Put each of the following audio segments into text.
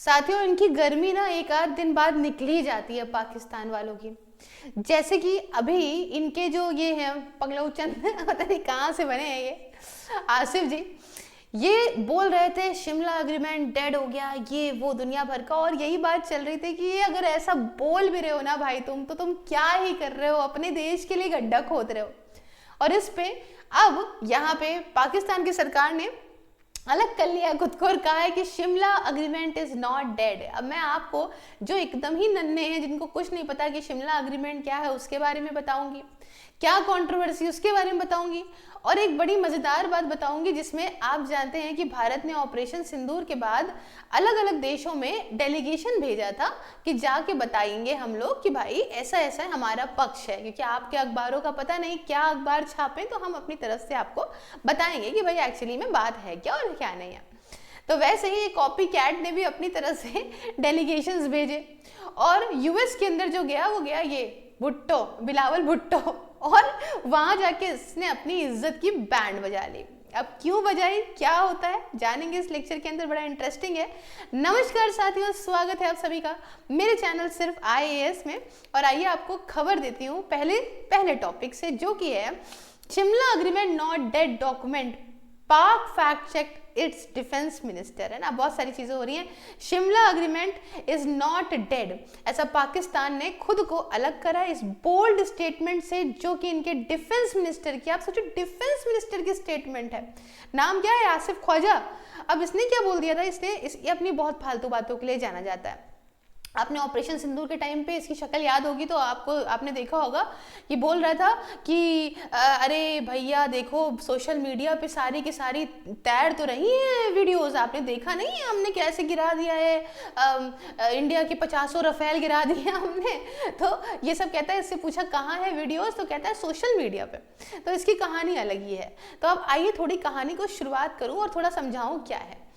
साथियों, इनकी गर्मी ना एक आध दिन बाद निकल ही जाती है पाकिस्तान वालों की। जैसे कि अभी इनके जो ये हैं पगलौचन पता नहीं कहाँ से बने हैं ये आसिफ जी, ये बोल रहे थे शिमला एग्रीमेंट डेड हो गया, ये वो दुनिया भर का। और यही बात चल रही थी कि ये अगर ऐसा बोल भी रहे हो ना भाई तुम, तो तुम क्या ही कर रहे हो, अपने देश के लिए गड्ढा खोद रहे हो। और इस पे अब यहाँ पे पाकिस्तान की सरकार ने अलग कर लिया खुद को और कहा है कि Shimla agreement is not dead. अब मैं आपको जो एकदम ही नन्हे हैं, जिनको कुछ नहीं पता कि शिमला अग्रीमेंट क्या है, उसके बारे में बताऊंगी, क्या कंट्रोवर्सी उसके बारे में बताऊंगी, और एक बड़ी मजेदार बात बताऊंगी जिसमें आप जानते हैं कि भारत ने ऑपरेशन सिंदूर के बाद अलग अलग देशों में डेलीगेशन भेजा था कि जाके बताएंगे हम लोग कि भाई ऐसा ऐसा हमारा पक्ष है, क्योंकि आपके अखबारों का पता नहीं क्या अखबार छापे, तो हम अपनी तरफ से आपको बताएंगे कि भाई एक्चुअली में बात है क्या और क्या नहीं है। तो वैसे ही कॉपी कैट ने भी अपनी तरफ से डेलीगेशंस भेजे, और यूएस के अंदर जो गया वो गया ये भुट्टो, बिलावल भुट्टो, और वहां जाके इसने अपनी इज्जत की बैंड बजा ली। अब क्यों बजाई, क्या होता है, जानेंगे इस लेक्चर के अंदर, बड़ा इंटरेस्टिंग है। नमस्कार साथियों, स्वागत है आप सभी का मेरे चैनल सिर्फ IAS में। और आइए आपको खबर देती हूँ पहले टॉपिक से, जो कि है Shimla agreement not dead document, Pak fact check it's defence minister, है ना। बहुत सारी चीजें हो रही हैं। Shimla agreement is not dead, ऐसा पाकिस्तान ने खुद को अलग करा इस बोल्ड स्टेटमेंट से, जो कि इनके डिफेंस मिनिस्टर की, आप सोचो डिफेंस मिनिस्टर की स्टेटमेंट है। नाम क्या है, आसिफ ख्वाजा। अब इसने क्या बोल दिया था, ये अपनी बहुत फालतू बातों के लिए जाना जाता है। आपने ऑपरेशन सिंदूर के टाइम पे इसकी शक्ल याद होगी तो आपने देखा होगा कि बोल रहा था कि अरे भैया देखो सोशल मीडिया पे सारी की सारी तैर तो रही है वीडियोस, आपने देखा नहीं है हमने कैसे गिरा दिया है, इंडिया के 50 रफेल गिरा दिया हमने। तो ये सब कहता है, इससे पूछा कहाँ है वीडियोस, तो कहता है सोशल मीडिया पे। तो इसकी कहानी अलग ही है। तो अब आइए थोड़ी कहानी को शुरुआत करूँ और थोड़ा समझाऊँ क्या है।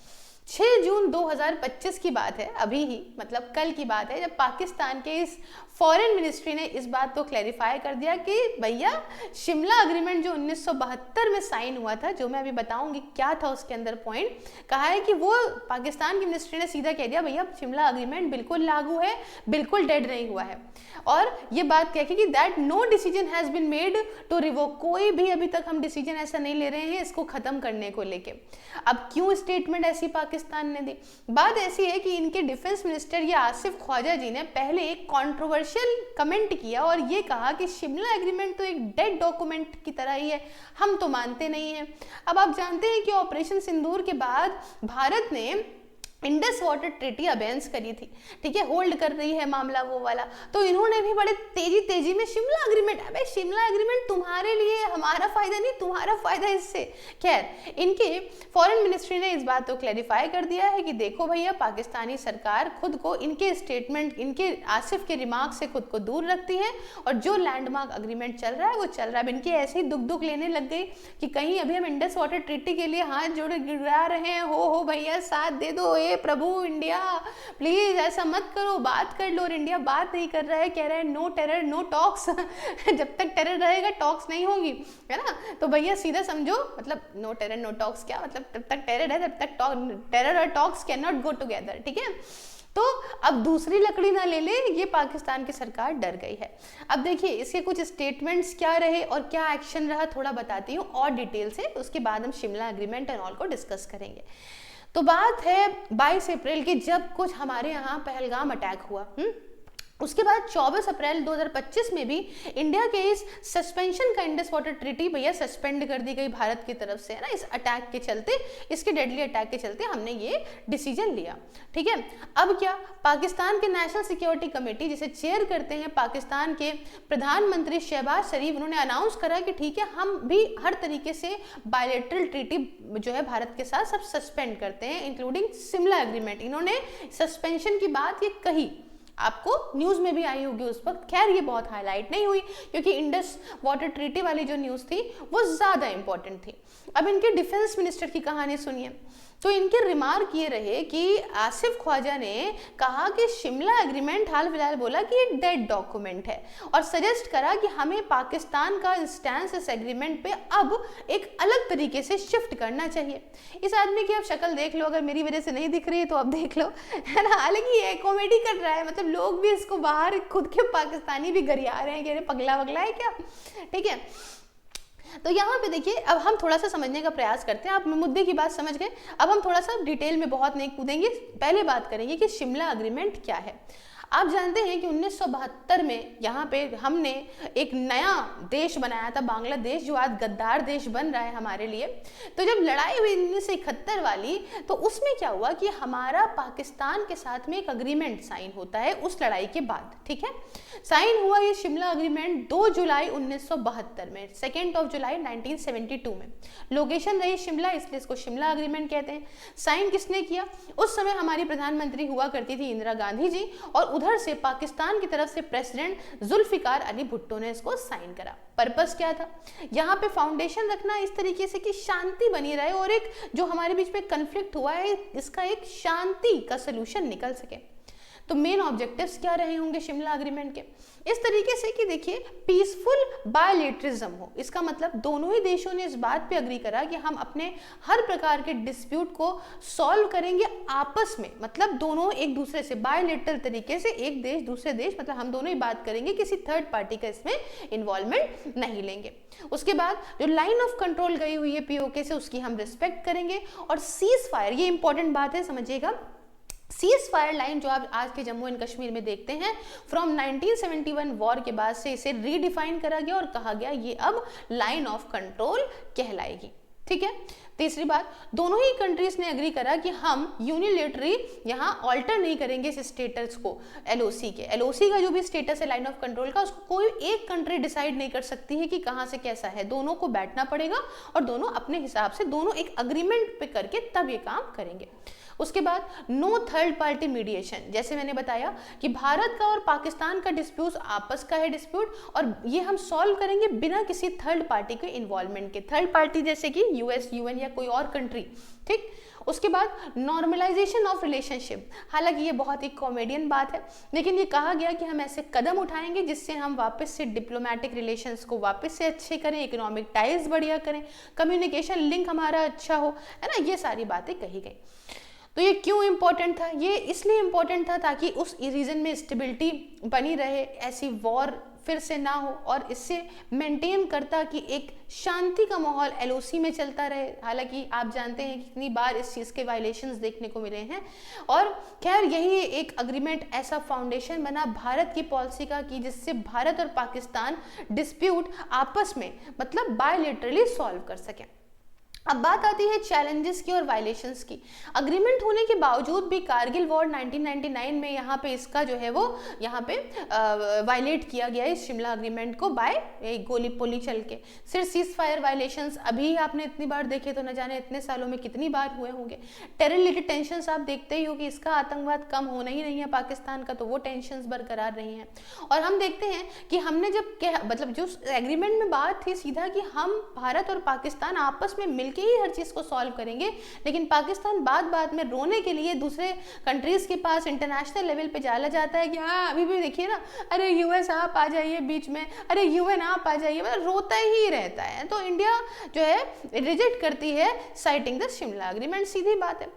6 जून 2025 की बात है, अभी ही मतलब कल की बात है, जब पाकिस्तान के इस फॉरेन मिनिस्ट्री ने इस बात को क्लैरिफाई कर दिया कि भैया शिमला अग्रीमेंट जो 1972 में साइन हुआ था, जो मैं अभी बताऊंगी क्या था उसके अंदर पॉइंट, कहा है कि वो पाकिस्तान की मिनिस्ट्री ने सीधा कह दिया भैया शिमला अग्रीमेंट बिल्कुल लागू है, बिल्कुल डेड नहीं हुआ है। और ये बात कह के कि that no decision has been made to revoke, कोई भी अभी तक हम डिसीजन ऐसा नहीं ले रहे हैं इसको खत्म करने को लेके। अब क्यों स्टेटमेंट ऐसी पाकिस्तान ने दी, बात ऐसी है कि इनके डिफेंस मिनिस्टर या आसिफ ख्वाजा जी ने पहले एक कंट्रोवर्शियल कमेंट किया और ये कहा कि शिमला एग्रीमेंट तो एक डेड डॉक्यूमेंट की तरह ही है, हम तो मानते नहीं हैं। अब आप जानते हैं कि ऑपरेशन सिंदूर के बाद भारत ने इंडस वाटर ट्रीटी अबेंस करी थी, ठीक है, होल्ड कर रही है मामला वो वाला। तो इन्होंने भी बड़े तेजी में शिमला एग्रीमेंट, अबे शिमला एग्रीमेंट तुम्हारे लिए, हमारा फायदा नहीं, तुम्हारा फायदा इससे। खैर, इनके फॉरेन मिनिस्ट्री ने इस बात को क्लैरिफाई कर दिया है कि देखो भैया पाकिस्तानी सरकार खुद को इनके स्टेटमेंट, इनके आसिफ के रिमार्क से खुद को दूर रखती है, और जो लैंडमार्क अग्रीमेंट चल रहा है वो चल रहा है। इनके ऐसे ही दुख लेने लग गई कि कहीं अभी हम इंडस वाटर ट्रीटी के लिए हाथ जोड़े गिरा रहे हैं, हो भैया साथ दे दो, प्रभु इंडिया प्लीज ऐसा मत करो, बात कर लो। और इंडिया बात नहीं कर रहा है, कह रहा है नो टेरर नो टॉक्स जब तक टेरर रहेगा टॉक्स नहीं होंगी, है ना। तो भैया सीधा समझो, मतलब नो टेरर नो टॉक्स क्या मतलब, जब तक टेरर है तब तक टेरर और talks can not go together, ठीक है। तो अब दूसरी लकड़ी ना ले ले, ये पाकिस्तान की सरकार डर गई है। अब देखिए इसके कुछ स्टेटमेंट्स क्या रहे और क्या एक्शन रहा, थोड़ा बताती हूँ और डिटेल से, उसके बाद हम शिमला एग्रीमेंट एंड ऑल को डिस्कस करेंगे। तो बात है 22 अप्रैल की, जब कुछ हमारे यहाँ पहलगाम अटैक हुआ। उसके बाद 24 अप्रैल 2025 में भी इंडिया के इस सस्पेंशन का इंडस वाटर ट्रीटी भैया सस्पेंड कर दी गई भारत की तरफ से, है ना। इस अटैक के चलते, इसके डेडली अटैक के चलते हमने ये डिसीजन लिया, ठीक है। अब क्या, पाकिस्तान के नेशनल सिक्योरिटी कमेटी जिसे चेयर करते हैं पाकिस्तान के प्रधानमंत्री शहबाज शरीफ, उन्होंने अनाउंस करा कि ठीक है हम भी हर तरीके से बायलैटरल ट्रीटी जो है भारत के साथ सब सस्पेंड करते हैं, इंक्लूडिंग शिमला एग्रीमेंट। इन्होंने सस्पेंशन की बात ये कही, आपको न्यूज में भी आई होगी उस वक्त। खैर ये बहुत हाईलाइट नहीं हुई क्योंकि इंडस वाटर ट्रीटी वाली जो न्यूज थी वो ज्यादा इंपॉर्टेंट थी। अब इनके डिफेंस मिनिस्टर की कहानी सुनिए। तो इनके रिमार्क ये रहे कि आसिफ ख्वाजा ने कहा कि शिमला एग्रीमेंट हाल फिलहाल बोला कि ये डेड डॉक्यूमेंट है और सजेस्ट करा कि हमें पाकिस्तान का स्टैंस इस एग्रीमेंट पे अब एक अलग तरीके से शिफ्ट करना चाहिए। इस आदमी की आप शक्ल देख लो, अगर मेरी वजह से नहीं दिख रही है तो आप देख लो, है ना। हालांकि ये कॉमेडी कर रहा है, मतलब लोग भी इसको बाहर खुद के पाकिस्तानी भी गरिया रहे हैं कि अरे पगला वगला है क्या, ठीक है। तो यहाँ पे देखिए, अब हम थोड़ा सा समझने का प्रयास करते हैं। आप मुद्दे की बात समझ गए, अब हम थोड़ा सा डिटेल में बहुत नहीं कूदेंगे। पहले बात करेंगे कि शिमला एग्रीमेंट क्या है। आप जानते हैं कि 1972 में यहाँ पे हमने एक नया देश बनाया था, बांग्लादेश, जो आज गद्दार देश बन रहा है हमारे लिए। तो जब लड़ाई हुई 1971 वाली, तो उसमें क्या हुआ कि हमारा पाकिस्तान के साथ में एक अग्रीमेंट साइन होता है उस लड़ाई के बाद, ठीक है। साइन हुआ ये शिमला अग्रीमेंट 2 जुलाई 1972 में, 2 जुलाई 1972 में। लोकेशन रही शिमला, इसलिए इसको शिमला अग्रीमेंट कहते हैं। साइन किसने किया? उस समय हमारी प्रधानमंत्री हुआ करती थी इंदिरा गांधी जी, और उधर से पाकिस्तान की तरफ से प्रेसिडेंट जुल्फिकार अली भुट्टो ने इसको साइन करा। पर्पस क्या था? यहाँ पे फाउंडेशन रखना इस तरीके से कि शांति बनी रहे और एक जो हमारे बीच में कन्फ्लिक्ट हुआ है इसका एक शांति का सोल्यूशन निकल सके। तो मेन ऑब्जेक्टिव्स क्या रहे होंगे शिमला एग्रीमेंट के? इस तरीके से कि देखिए, पीसफुल बायलेटरिज्म हो। इसका मतलब दोनों ही देशों ने इस बात पे अग्री करा कि हम अपने हर प्रकार के डिस्प्यूट को सॉल्व करेंगे आपस में, मतलब दोनों एक दूसरे से बायलेटरल तरीके से, एक देश दूसरे देश, मतलब हम दोनों ही बात करेंगे, किसी थर्ड पार्टी का इसमें इन्वॉल्वमेंट नहीं लेंगे। उसके बाद जो लाइन ऑफ कंट्रोल गई हुई है पीओके से, उसकी हम रिस्पेक्ट करेंगे। और सीज फायर, ये इंपॉर्टेंट बात है, समझिएगा। सीज फायर लाइन जो आप आज के जम्मू एंड कश्मीर में देखते हैं, फ्रॉम 1971 वॉर के बाद से इसे रीडिफाइन करा गया और कहा गया ये अब लाइन ऑफ कंट्रोल कहलाएगी, ठीक है। तीसरी बात, दोनों ही कंट्रीज ने एग्री करा कि हम यूनिलेटरी यहाँ ऑल्टर नहीं करेंगे इस स्टेटस को एलओसी के। एलओसी का जो भी स्टेटस है लाइन ऑफ कंट्रोल का, उसको कोई एक कंट्री डिसाइड नहीं कर सकती है कि कहाँ से कैसा है। दोनों को बैठना पड़ेगा और दोनों अपने हिसाब से, दोनों एक अग्रीमेंट पे करके तब ये काम करेंगे। उसके बाद नो थर्ड पार्टी मीडिएशन, जैसे मैंने बताया कि भारत का और पाकिस्तान का डिस्प्यूट आपस का है डिस्प्यूट, और ये हम सॉल्व करेंगे बिना किसी थर्ड पार्टी के इन्वॉल्वमेंट के। थर्ड पार्टी जैसे कि यूएस, यूएन या कोई और कंट्री, ठीक। उसके बाद नॉर्मलाइजेशन ऑफ रिलेशनशिप, हालांकि ये बहुत ही कॉमेडियन बात है, लेकिन ये कहा गया कि हम ऐसे कदम उठाएंगे जिससे हम वापस से डिप्लोमेटिक रिलेशंस को वापस से अच्छे करें, इकोनॉमिक टाइज बढ़िया करें, कम्युनिकेशन लिंक हमारा अच्छा हो, है ना। ये सारी बातें कही गई। तो ये क्यों इंपॉर्टेंट था? ये इसलिए इंपॉर्टेंट था ताकि उस रीजन में स्टेबिलिटी बनी रहे, ऐसी वॉर फिर से ना हो, और इससे मेंटेन करता कि एक शांति का माहौल एलओसी में चलता रहे। हालांकि आप जानते हैं कितनी बार इस चीज़ के वायलेशंस देखने को मिले हैं, और खैर यही एक अग्रीमेंट ऐसा फाउंडेशन बना भारत की पॉलिसी का कि जिससे भारत और पाकिस्तान डिस्प्यूट आपस में, मतलब बायलेटरली सॉल्व कर सकें। अब बात आती है चैलेंजेस की और वायलेशंस की। अग्रीमेंट होने के बावजूद भी कारगिल वॉर 1999 में यहाँ पे इसका जो है वो यहाँ पे वायलेट किया गया इस शिमला अग्रीमेंट को बाय गोली पोली चल के। सिर्फ सीज फायर वायलेशंस अभी आपने इतनी बार देखे तो न जाने इतने सालों में कितनी बार हुए होंगे। टेरर रिलेटेड टेंशंस आप देखते ही हो कि इसका आतंकवाद कम होना ही नहीं है पाकिस्तान का, तो वो टेंशंस बरकरार रही हैं। और हम देखते हैं कि हमने जब मतलब जो एग्रीमेंट में बात थी सीधा कि हम भारत और पाकिस्तान आपस में मिल के ही हर चीज को सॉल्व करेंगे, लेकिन पाकिस्तान बात में रोने के लिए दूसरे कंट्रीज के पास इंटरनेशनल लेवल पे चला जाता है कि हाँ अभी भी देखिए ना, अरे यूएस आप आ जाइए बीच में, अरे यूएन आप आ जाइए, मतलब रोता ही रहता है। तो इंडिया जो है रिजेक्ट करती है साइटिंग द शिमला अग्रीमेंट, सीधी बात है।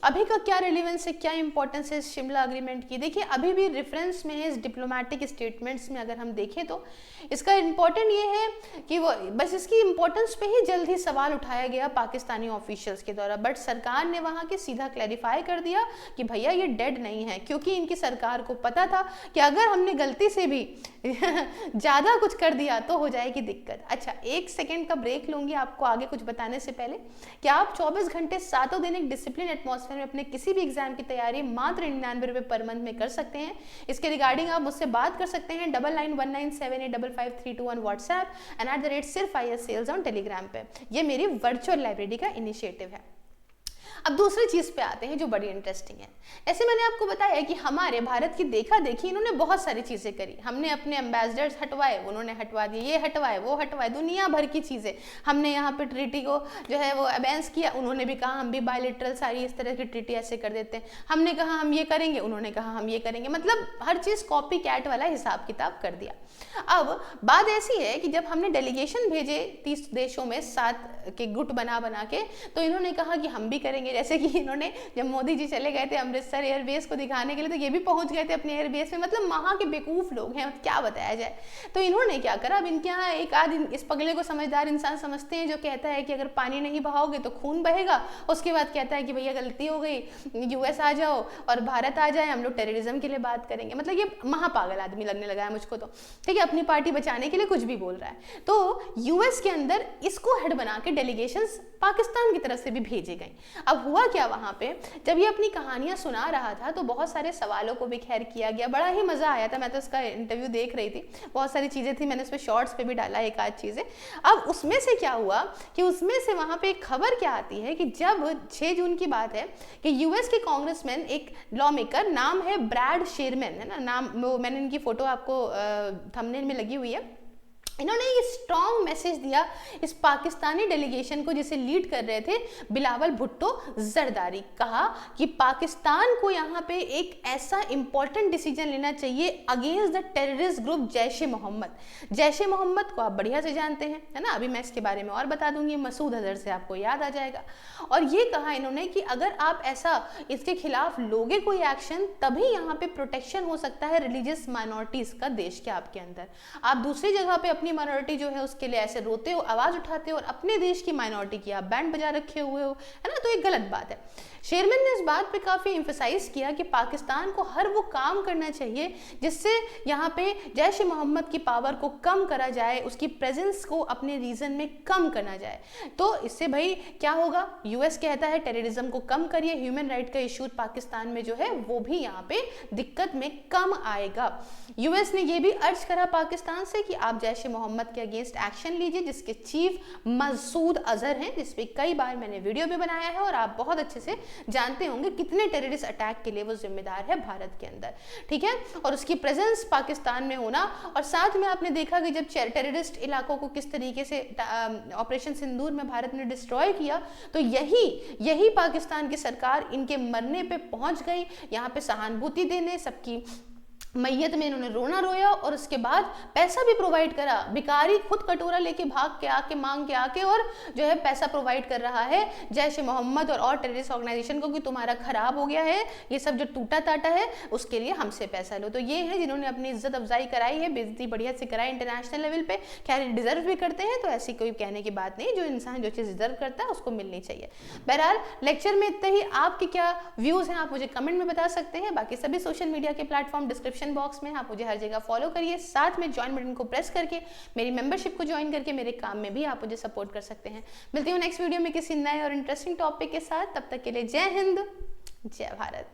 अभी का क्या रिलेवेंस है, क्या इंपॉर्टेंस है इस शिमला अग्रीमेंट की? देखिए अभी भी रेफरेंस में है इस डिप्लोमेटिक स्टेटमेंट्स में, अगर हम देखें तो इसका इंपॉर्टेंट ये है कि वो बस इसकी इंपॉर्टेंस पे ही जल्द ही सवाल उठाया गया पाकिस्तानी ऑफिशियल्स के द्वारा, बट सरकार ने वहां के सीधा क्लैरिफाई कर दिया कि भैया ये डेड नहीं है, क्योंकि इनकी सरकार को पता था कि अगर हमने गलती से भी ज्यादा कुछ कर दिया तो हो जाएगी दिक्कत। अच्छा, 1 सेकेंड का ब्रेक लूंगी आपको आगे कुछ बताने से पहले। क्या आप 24 घंटे सातों दिन एक डिसिप्लिन एटमॉस्फेयर में अपने किसी भी एग्जाम की तैयारी मात्र 99 रुपए पर मंथ में कर सकते हैं? इसके रिगार्डिंग आप मुझसे बात कर सकते हैं 9919785532 WhatsApp and @SIRF IAS sales on Telegram पे। ये मेरी वर्चुअल लाइब्रेरी का इनिशिएटिव है। अब दूसरी चीज पे आते हैं जो बड़ी इंटरेस्टिंग है। ऐसे मैंने आपको बताया कि हमारे भारत की देखा देखी इन्होंने बहुत सारी चीजें करी। हमने अपने एम्बेसडर्स हटवाए, उन्होंने हटवा दिए, ये हटवाए वो हटवाए, दुनिया भर की चीजें। हमने यहाँ पे ट्रीटी को जो है वो अबेंस किया, उन्होंने भी कहा हम भी बायलेटरल सारी इस तरह की ट्रीटी ऐसे कर देते हैं। हमने कहा हम ये करेंगे, उन्होंने कहा हम ये करेंगे, मतलब हर चीज कॉपी कैट वाला हिसाब किताब कर दिया। अब बात ऐसी है कि जब हमने डेलीगेशन भेजे 30 देशों में 7 के गुट बना बना के, तो इन्होंने कहा कि हम भी करेंगे। जैसे कि इन्होंने जब मोदी जी चले गए थे अमृतसर एयरबेस को दिखाने के लिए, तो ये भी पहुंच गए थे अपने एयरबेस में। मतलब वहां के बेवकूफ लोग हैं, क्या बताया जाए। तो इन्होंने क्या करा, अब इनके यहाँ एक आध इस पगले को समझदार इंसान समझते हैं जो कहता है कि अगर पानी नहीं बहाओगे तो खून बहेगा। उसके बाद कहता है कि भैया गलती हो गई, यूएस आ जाओ और भारत आ जाए, हम लोग टेररिज्म के लिए बात करेंगे। मतलब ये महापागल आदमी लगने लगा है मुझको तो, ठीक है, अपनी पार्टी बचाने के लिए कुछ भी बोल रहा है। तो यूएस के अंदर इसको हेड बना के डेलीगेशंस पाकिस्तान की तरफ से भी भेजे गए। अब हुआ क्या वहां पे, जब ये अपनी कहानियां सुना रहा था तो बहुत सारे सवालों को भी खैर किया गया, बड़ा ही मजा आया था। मैं तो उसका इंटरव्यू देख रही थी, बहुत सारी चीजें थी, मैंने उस पर शॉर्ट्स पे भी डाला एक आध चीजें। अब उसमें से क्या हुआ कि उसमें से वहां पे एक खबर क्या आती है कि जब 6 जून की बात है कि यूएस के कांग्रेसमैन, एक लॉ मेकर, नाम है ब्रैड शेरमैन, है ना नाम, वो मैंने इनकी फोटो आपको थंबनेल में लगी हुई है। इन्होंने ये स्ट्रॉन्ग मैसेज दिया इस पाकिस्तानी डेलीगेशन को जिसे लीड कर रहे थे बिलावल भुट्टो जरदारी। कहा कि पाकिस्तान को यहाँ पे एक ऐसा इंपॉर्टेंट डिसीजन लेना चाहिए against the terrorist group Jaish e Mohammed. Jaish e Mohammed को आप बढ़िया से जानते हैं, है ना, अभी मैं इसके बारे में और बता दूंगी, मसूद अजहर से आपको याद आ जाएगा। और ये कहा इन्होंने कि अगर आप ऐसा इसके खिलाफ लोगे कोई एक्शन, तभी यहाँ पे प्रोटेक्शन हो सकता है रिलीजियस माइनॉरिटीज का देश के आपके अंदर। आप दूसरी जगह पे अपनी माइनॉरिटी जो है उसके लिए ऐसे रोते हो, आवाज उठाते हो, और अपने देश की माइनॉरिटी की आप बैंड बजा रखे हुए हो, है ना, तो एक गलत बात है। शेरमैन ने इस बात पे काफी एम्फसाइज किया कि पाकिस्तान को हर वो काम करना चाहिए जिससे यहाँ पे जैश ए मोहम्मद की पावर को कम करा जाए, उसकी प्रेजेंस को अपने रीजन में कम करना जाए। तो इससे भाई क्या होगा, यूएस कहता है टेररिज्म को कम करिए, ह्यूमन राइट का इशू पाकिस्तान में जो है वो भी यहाँ पे दिक्कत में कम आएगा। यूएस ने ये भी अर्ज करा पाकिस्तान से कि आप जैश ए मोहम्मद के अगेंस्ट एक्शन लीजिए, जिसके चीफ मसूद अजहर हैं, जिसपे कई बार मैंने वीडियो भी बनाया है और आप बहुत अच्छे से जानते होंगे कितने टेररिस्ट अटैक के लिए वो जिम्मेदार है भारत के अंदर, ठीक है। और उसकी प्रेजेंस पाकिस्तान में होना, और साथ में आपने देखा कि जब टेररिस्ट इलाकों को किस तरीके से ऑपरेशन सिंदूर में भारत ने डिस्ट्रॉय किया, तो यही पाकिस्तान की सरकार इनके मरने पे पहुंच गई, यहाँ पे सहानुभूति देने, सबकी मैयत में इन्होंने रोना रोया और उसके बाद पैसा भी प्रोवाइड करा। भिखारी खुद कटोरा लेके भाग के आके मांग के आके और जो है पैसा प्रोवाइड कर रहा है जैश ए मोहम्मद और टेररिस्ट ऑर्गेनाइजेशन को कि तुम्हारा खराब हो गया है, ये सब जो टूटा टाटा है उसके लिए हमसे पैसा लो। तो ये है जिन्होंने अपनी इज्जत अफजाई कराई है, बेइज्जती बढ़िया से कराई इंटरनेशनल लेवल पे। खैर डिजर्व भी करते हैं, तो ऐसी कोई कहने की बात नहीं, जो इंसान जो चीज़ डिजर्व करता है उसको मिलनी चाहिए। बहरहाल लेक्चर में इतना ही। आपके क्या व्यूज़ हैं आप मुझे कमेंट में बता सकते हैं। बाकी सभी सोशल मीडिया के प्लेटफॉर्म डिस्क्रिप्शन बॉक्स में, आप मुझे हर जगह फॉलो करिए, साथ में ज्वाइन बटन को प्रेस करके मेरी मेंबरशिप को ज्वाइन करके मेरे काम में भी आप मुझे सपोर्ट कर सकते हैं। मिलती हूँ नेक्स्ट वीडियो में किसी नए और इंटरेस्टिंग टॉपिक के साथ। तब तक के लिए जय हिंद, जय भारत।